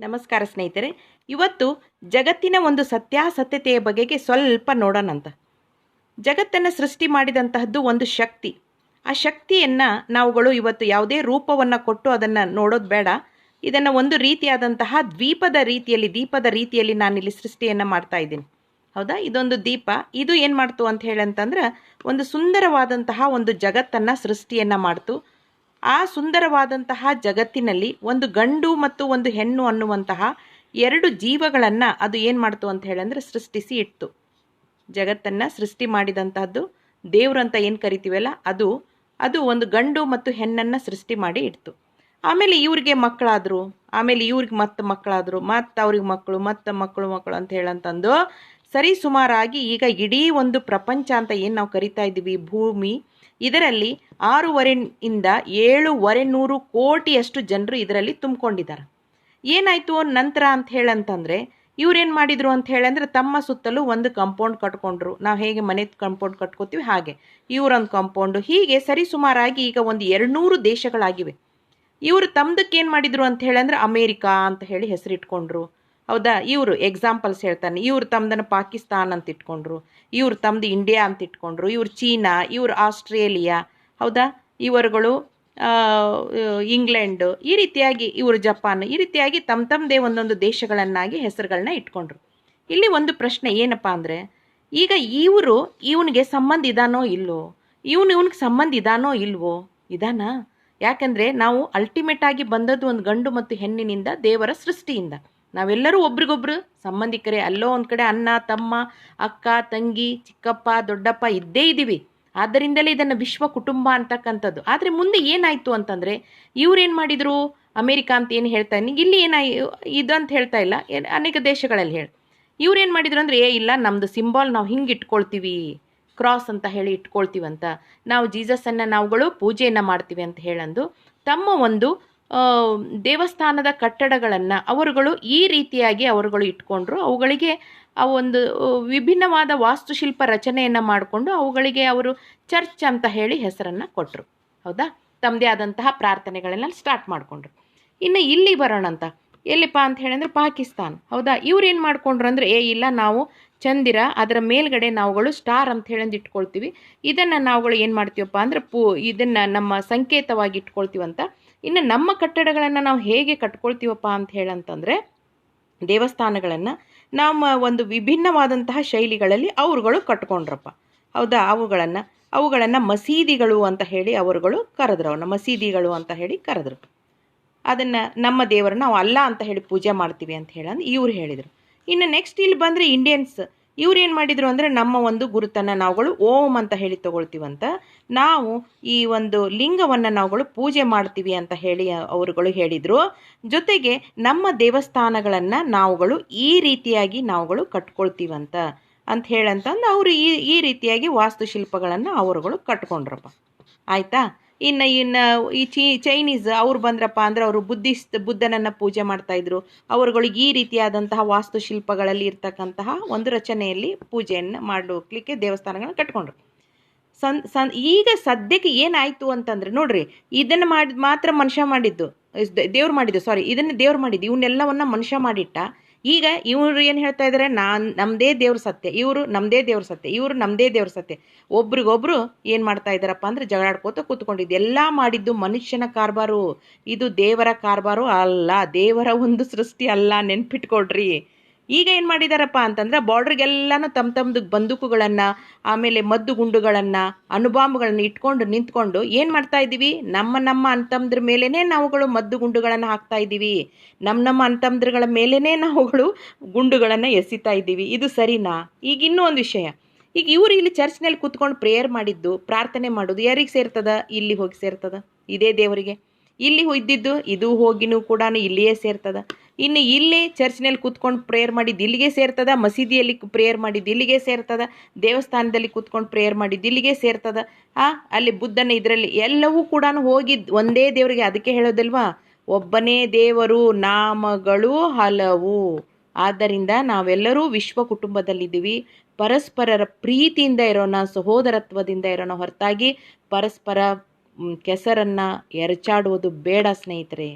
ನಮಸ್ಕಾರ ಸ್ನೇಹಿತರೆ. ಇವತ್ತು ಜಗತ್ತಿನ ಒಂದು ಸತ್ಯಾಸತ್ಯತೆಯ ಬಗೆಗೆ ಸ್ವಲ್ಪ ನೋಡೋಣಂತ. ಜಗತ್ತನ್ನು ಸೃಷ್ಟಿ ಮಾಡಿದಂತಹದ್ದು ಒಂದು ಶಕ್ತಿ. ಆ ಶಕ್ತಿಯನ್ನು ನಾವುಗಳು ಇವತ್ತು ಯಾವುದೇ ರೂಪವನ್ನು ಕೊಟ್ಟು ಅದನ್ನು ನೋಡೋದು ಬೇಡ. ಇದನ್ನು ಒಂದು ರೀತಿಯಾದಂತಹ ದೀಪದ ರೀತಿಯಲ್ಲಿ ನಾನಿಲ್ಲಿ ಸೃಷ್ಟಿಯನ್ನು ಮಾಡ್ತಾ ಇದ್ದೀನಿ. ಹೌದಾ, ಇದೊಂದು ದೀಪ. ಇದು ಏನು ಮಾಡ್ತು ಅಂತ ಹೇಳಂತಂದ್ರೆ ಒಂದು ಸುಂದರವಾದಂತಹ ಒಂದು ಜಗತ್ತನ್ನು ಸೃಷ್ಟಿಯನ್ನು ಮಾಡ್ತು. ಆ ಸುಂದರವಾದಂತಹ ಜಗತ್ತಿನಲ್ಲಿ ಒಂದು ಗಂಡು ಮತ್ತು ಒಂದು ಹೆಣ್ಣು ಅನ್ನುವಂತಹ ಎರಡು ಜೀವಗಳನ್ನು ಅದು ಏನು ಮಾಡ್ತು ಅಂತ ಹೇಳಂದ್ರೆ ಸೃಷ್ಟಿಸಿ ಇಡ್ತು. ಜಗತ್ತನ್ನು ಸೃಷ್ಟಿ ಮಾಡಿದಂತಹದ್ದು ದೇವ್ರಂತ ಏನು ಕರಿತೀವಲ್ಲ, ಅದು ಒಂದು ಗಂಡು ಮತ್ತು ಹೆಣ್ಣನ್ನು ಸೃಷ್ಟಿ ಮಾಡಿ ಇಡ್ತು. ಆಮೇಲೆ ಇವ್ರಿಗೆ ಮಕ್ಕಳಾದರು, ಆಮೇಲೆ ಇವ್ರಿಗೆ ಮತ್ತೆ ಮಕ್ಕಳಾದರು, ಮತ್ತು ಅವ್ರಿಗೆ ಮಕ್ಕಳು, ಮತ್ತು ಮಕ್ಕಳು ಅಂತ ಹೇಳಂತಂದು ಸರಿ ಸುಮಾರಾಗಿ ಈಗ ಇಡೀ ಒಂದು ಪ್ರಪಂಚ ಅಂತ ಏನು ನಾವು ಕರಿತಾ ಇದ್ದೀವಿ, ಭೂಮಿ, ಇದರಲ್ಲಿ 6.5 ಇಂದ 700 ಕೋಟಿಯಷ್ಟು ಜನರು ಇದರಲ್ಲಿ ತುಂಬಿಕೊಂಡಿದ್ದಾರೆ. ಏನಾಯಿತು ನಂತರ ಅಂತ ಹೇಳಂತಂದರೆ ಇವ್ರೇನು ಮಾಡಿದರು ಅಂತ ಹೇಳಂದ್ರೆ ತಮ್ಮ ಸುತ್ತಲೂ ಒಂದು ಕಂಪೌಂಡ್ ಕಟ್ಕೊಂಡ್ರು. ನಾವು ಹೇಗೆ ಮನೆ ಕಂಪೌಂಡ್ ಕಟ್ಕೋತೀವಿ ಹಾಗೆ ಇವರೊಂದು ಕಂಪೌಂಡು. ಹೀಗೆ ಸರಿ ಸುಮಾರಾಗಿ ಈಗ ಒಂದು 200 ದೇಶಗಳಾಗಿವೆ. ಇವರು ತಮ್ಮದಕ್ಕೆ ಏನು ಮಾಡಿದರು ಅಂತ ಹೇಳಂದ್ರೆ ಅಮೇರಿಕಾ ಅಂತ ಹೇಳಿ ಹೆಸರಿಟ್ಕೊಂಡ್ರು. ಹೌದಾ, ಇವರು ಎಕ್ಸಾಂಪಲ್ಸ್ ಹೇಳ್ತಾನೆ. ಇವ್ರು ತಮ್ಮದನ್ನು ಪಾಕಿಸ್ತಾನ್ ಅಂತ ಇಟ್ಕೊಂಡ್ರು, ಇವ್ರು ತಮ್ಮದು ಇಂಡಿಯಾ ಅಂತ ಇಟ್ಕೊಂಡ್ರು, ಇವ್ರು ಚೀನಾ, ಇವ್ರು ಆಸ್ಟ್ರೇಲಿಯಾ, ಹೌದಾ, ಇವರುಗಳು ಇಂಗ್ಲೆಂಡು, ಈ ರೀತಿಯಾಗಿ ಇವರು ಜಪಾನ್, ಈ ರೀತಿಯಾಗಿ ತಮ್ಮದೇ ಒಂದೊಂದು ದೇಶಗಳನ್ನಾಗಿ ಹೆಸರುಗಳನ್ನ ಇಟ್ಕೊಂಡ್ರು. ಇಲ್ಲಿ ಒಂದು ಪ್ರಶ್ನೆ ಏನಪ್ಪ ಅಂದರೆ, ಈಗ ಇವನಿಗೆ ಸಂಬಂಧ ಇದಾನೋ ಇಲ್ವೋ, ಇವನಿಗೆ ಸಂಬಂಧ ಇದಾನೋ ಇಲ್ವೋ? ಇದಾನ? ಯಾಕಂದರೆ ನಾವು ಅಲ್ಟಿಮೇಟ್ ಆಗಿ ಬಂದದ್ದು ಒಂದು ಗಂಡು ಮತ್ತು ಹೆಣ್ಣಿನಿಂದ, ದೇವರ ಸೃಷ್ಟಿಯಿಂದ. ನಾವೆಲ್ಲರೂ ಒಬ್ರಿಗೊಬ್ರು ಸಂಬಂಧಿಕರೇ. ಅಲ್ಲೋ ಒಂದು ಕಡೆ ಅಣ್ಣ ತಮ್ಮ, ಅಕ್ಕ ತಂಗಿ, ಚಿಕ್ಕಪ್ಪ ದೊಡ್ಡಪ್ಪ ಇದ್ದೇ ಇದ್ದೀವಿ. ಆದ್ದರಿಂದಲೇ ಇದನ್ನು ವಿಶ್ವ ಕುಟುಂಬ ಅಂತಕ್ಕಂಥದ್ದು. ಆದರೆ ಮುಂದೆ ಏನಾಯಿತು ಅಂತಂದರೆ ಇವ್ರೇನು ಮಾಡಿದರು, ಅಮೇರಿಕಾ ಅಂತ ಏನು ಹೇಳ್ತಾ ಇಲ್ಲಿ ಇದು ಅಂತ ಹೇಳ್ತಾ ಇಲ್ಲ, ಅನೇಕ ದೇಶಗಳಲ್ಲಿ ಇವ್ರೇನು ಮಾಡಿದ್ರು ಅಂದರೆ, ಇಲ್ಲ ನಮ್ಮದು ಸಿಂಬಾಲ್ ನಾವು ಹಿಂಗೆ ಇಟ್ಕೊಳ್ತೀವಿ, ಕ್ರಾಸ್ ಅಂತ ಹೇಳಿ ಇಟ್ಕೊಳ್ತೀವಂತ, ನಾವು ಜೀಸಸನ್ನು ನಾವುಗಳು ಪೂಜೆಯನ್ನು ಮಾಡ್ತೀವಿ ಅಂತ ಹೇಳಂದು ತಮ್ಮ ಒಂದು ದೇವಸ್ಥಾನದ ಕಟ್ಟಡಗಳನ್ನು ಅವರುಗಳು ಈ ರೀತಿಯಾಗಿ ಅವರುಗಳು ಇಟ್ಕೊಂಡ್ರು. ಅವುಗಳಿಗೆ ಒಂದು ವಿಭಿನ್ನವಾದ ವಾಸ್ತುಶಿಲ್ಪ ರಚನೆಯನ್ನು ಮಾಡಿಕೊಂಡು ಅವುಗಳಿಗೆ ಅವರು ಚರ್ಚ್ ಅಂತ ಹೇಳಿ ಹೆಸರನ್ನು ಕೊಟ್ಟರು. ಹೌದಾ, ತಮ್ಮದೇ ಆದಂತಹ ಪ್ರಾರ್ಥನೆಗಳನ್ನ ಸ್ಟಾರ್ಟ್ ಮಾಡಿಕೊಂಡ್ರು. ಇನ್ನು ಇಲ್ಲಿ ಬರೋಣಂತ, ಎಲ್ಲಿಪ್ಪ ಅಂತ ಹೇಳಿದ್ರೆ ಪಾಕಿಸ್ತಾನ್. ಹೌದಾ, ಇವ್ರೇನು ಮಾಡ್ಕೊಂಡ್ರು ಅಂದರೆ, ಇಲ್ಲ ನಾವು ಚಂದಿರ, ಅದರ ಮೇಲ್ಗಡೆ ನಾವುಗಳು ಸ್ಟಾರ್ ಅಂತ ಹೇಳಂದು ಇಟ್ಕೊಳ್ತೀವಿ, ಇದನ್ನು ನಾವುಗಳು ಏನು ಮಾಡ್ತೀವಪ್ಪ ಅಂದರೆ ಇದನ್ನು ನಮ್ಮ ಸಂಕೇತವಾಗಿ ಇಟ್ಕೊಳ್ತೀವಂತ. ಇನ್ನು ನಮ್ಮ ಕಟ್ಟಡಗಳನ್ನು ನಾವು ಹೇಗೆ ಕಟ್ಕೊಳ್ತೀವಪ್ಪ ಅಂತ ಹೇಳಂತಂದರೆ, ದೇವಸ್ಥಾನಗಳನ್ನು ನಮ್ಮ ಒಂದು ವಿಭಿನ್ನವಾದಂತಹ ಶೈಲಿಗಳಲ್ಲಿ ಅವರುಗಳು ಕಟ್ಕೊಂಡ್ರಪ್ಪ. ಹೌದಾ, ಅವುಗಳನ್ನು ಮಸೀದಿಗಳು ಅಂತ ಹೇಳಿ ಅವರುಗಳು ಕರೆದ್ರು. ಅವನ್ನ ಮಸೀದಿಗಳು ಅಂತ ಹೇಳಿ ಕರೆದ್ರು. ಅದನ್ನು ನಮ್ಮ ದೇವರನ್ನ ನಾವು ಅಲ್ಲ ಅಂತ ಹೇಳಿ ಪೂಜೆ ಮಾಡ್ತೀವಿ ಅಂತ ಹೇಳಂದು ಇವ್ರು ಹೇಳಿದರು. ಇನ್ನು ನೆಕ್ಸ್ಟ್ ಇಲ್ಲಿ ಬಂದರೆ ಇಂಡಿಯನ್ಸ್, ಇವ್ರು ಏನು ಮಾಡಿದರು ಅಂದರೆ, ನಮ್ಮ ಒಂದು ಗುರುತನ್ನು ನಾವುಗಳು ಓಂ ಅಂತ ಹೇಳಿ ತಗೊಳ್ತೀವಂತ, ನಾವು ಈ ಒಂದು ಲಿಂಗವನ್ನು ನಾವುಗಳು ಪೂಜೆ ಮಾಡ್ತೀವಿ ಅಂತ ಹೇಳಿ ಅವರುಗಳು ಹೇಳಿದರು. ಜೊತೆಗೆ ನಮ್ಮ ದೇವಸ್ಥಾನಗಳನ್ನು ನಾವುಗಳು ಈ ರೀತಿಯಾಗಿ ನಾವುಗಳು ಕಟ್ಕೊಳ್ತೀವಂತ ಅಂತ ಹೇಳಂತಂದು ಅವರು ಈ ರೀತಿಯಾಗಿ ವಾಸ್ತುಶಿಲ್ಪಗಳನ್ನು ಅವರುಗಳು ಕಟ್ಕೊಂಡ್ರಪ್ಪ. ಆಯಿತಾ. ಇನ್ನು ಈ ಚೈನೀಸ್ ಅವ್ರು ಬಂದ್ರಪ್ಪ ಅಂದರೆ ಅವರು ಬುದ್ಧನನ್ನು ಪೂಜೆ ಮಾಡ್ತಾಯಿದ್ರು. ಅವರುಗಳಿಗೆ ಈ ರೀತಿಯಾದಂತಹ ವಾಸ್ತುಶಿಲ್ಪಗಳಲ್ಲಿ ಇರ್ತಕ್ಕಂತಹ ಒಂದು ರಚನೆಯಲ್ಲಿ ಪೂಜೆಯನ್ನು ಮಾಡಲಿಕ್ಕೆ ದೇವಸ್ಥಾನಗಳನ್ನ ಕಟ್ಕೊಂಡ್ರು. ಈಗ ಸದ್ಯಕ್ಕೆ ಏನಾಯಿತು ಅಂತಂದರೆ ನೋಡ್ರಿ, ಇದನ್ನು ಮಾತ್ರ ಮನುಷ್ಯ ಮಾಡಿದ್ದು, ದೇವ್ರು ಮಾಡಿದ್ದು, ಇದನ್ನು ದೇವ್ರು ಮಾಡಿದ್ದು, ಇವನ್ನೆಲ್ಲವನ್ನ ಮನುಷ್ಯ ಮಾಡಿಟ್ಟ. ಈಗ ಇವರು ಏನು ಹೇಳ್ತಾ ಇದ್ದಾರೆ, ನಮ್ಮದೇ ದೇವ್ರ ಸತ್ಯ, ಇವರು ನಮ್ಮದೇ ದೇವ್ರ ಸತ್ಯ, ಇವರು ನಮ್ಮದೇ ದೇವ್ರ ಸತ್ಯ. ಒಬ್ರಿಗೊಬ್ರು ಏನು ಮಾಡ್ತಾ ಇದ್ದಾರಪ್ಪ ಅಂದರೆ ಜಗಳಾಡ್ಕೋತ ಕೂತ್ಕೊಂಡಿದ್ದು. ಎಲ್ಲ ಮಾಡಿದ್ದು ಮನುಷ್ಯನ ಕಾರ್ಬಾರು, ಇದು ದೇವರ ಕಾರ್ಬಾರು ಅಲ್ಲ, ದೇವರ ಒಂದು ಸೃಷ್ಟಿ ಅಲ್ಲ, ನೆನ್ಪಿಟ್ಕೊಡ್ರಿ. ಈಗ ಏನು ಮಾಡಿದಾರಪ್ಪ ಅಂತಂದ್ರೆ ಬಾರ್ಡ್ರಿಗೆಲ್ಲನೂ ತಮ್ಮದು ಬಂದೂಕುಗಳನ್ನು, ಆಮೇಲೆ ಮದ್ದು ಗುಂಡುಗಳನ್ನು, ಅಣುಬಾಂಬ್ಗಳನ್ನು ಇಟ್ಕೊಂಡು ನಿಂತ್ಕೊಂಡು ಏನು ಮಾಡ್ತಾ ಇದ್ದೀವಿ, ನಮ್ಮ ಅಣ್ತಂದ್ರ ಮೇಲೇ ನಾವುಗಳು ಮದ್ದು ಗುಂಡುಗಳನ್ನು ಹಾಕ್ತಾ ಇದ್ದೀವಿ, ನಮ್ಮ ಅಣ್ತಂದ್ರಗಳ ಮೇಲೇ ನಾವುಗಳು ಗುಂಡುಗಳನ್ನು ಎಸಿತಾ ಇದ್ದೀವಿ. ಇದು ಸರಿನಾ? ಈಗ ಇನ್ನೂ ಒಂದು ವಿಷಯ, ಈಗ ಇವರು ಇಲ್ಲಿ ಚರ್ಚ್ನಲ್ಲಿ ಕೂತ್ಕೊಂಡು ಪ್ರೇಯರ್ ಮಾಡಿದ್ದು, ಪ್ರಾರ್ಥನೆ ಮಾಡೋದು ಯಾರಿಗೆ ಸೇರ್ತದ? ಇಲ್ಲಿ ಹೋಗಿ ಸೇರ್ತದ, ಇದೇ ದೇವರಿಗೆ. ಇಲ್ಲಿ ಇದ್ದಿದ್ದು ಇದು ಹೋಗಿನೂ ಕೂಡ ಇಲ್ಲಿಯೇ ಸೇರ್ತದ. ಇನ್ನು ಇಲ್ಲಿ ಚರ್ಚ್ನಲ್ಲಿ ಕೂತ್ಕೊಂಡು ಪ್ರೇಯರ್ ಮಾಡಿದ್ದು ಇಲ್ಲಿಗೆ ಸೇರ್ತದ, ಮಸೀದಿಯಲ್ಲಿ ಪ್ರೇಯರ್ ಮಾಡಿದ್ದು ಇಲ್ಲಿಗೆ ಸೇರ್ತದ, ದೇವಸ್ಥಾನದಲ್ಲಿ ಕೂತ್ಕೊಂಡು ಪ್ರೇಯರ್ ಮಾಡಿದ್ದು ಇಲ್ಲಿಗೆ ಸೇರ್ತದ. ಅಲ್ಲಿ ಬುದ್ಧನ ಇದರಲ್ಲಿ ಎಲ್ಲವೂ ಕೂಡ ಹೋಗಿದ್ದು ಒಂದೇ ದೇವರಿಗೆ. ಅದಕ್ಕೆ ಹೇಳೋದಲ್ವಾ, ಒಬ್ಬನೇ ದೇವರು, ನಾಮಗಳು ಹಲವು. ಆದ್ದರಿಂದ ನಾವೆಲ್ಲರೂ ವಿಶ್ವ ಕುಟುಂಬದಲ್ಲಿದ್ದೀವಿ. ಪರಸ್ಪರರ ಪ್ರೀತಿಯಿಂದ ಇರೋಣ, ಸಹೋದರತ್ವದಿಂದ ಇರೋಣ, ಹೊರತಾಗಿ ಪರಸ್ಪರ ಕೆಸರನ್ನು ಎರಚಾಡುವುದು ಬೇಡ ಸ್ನೇಹಿತರೆ.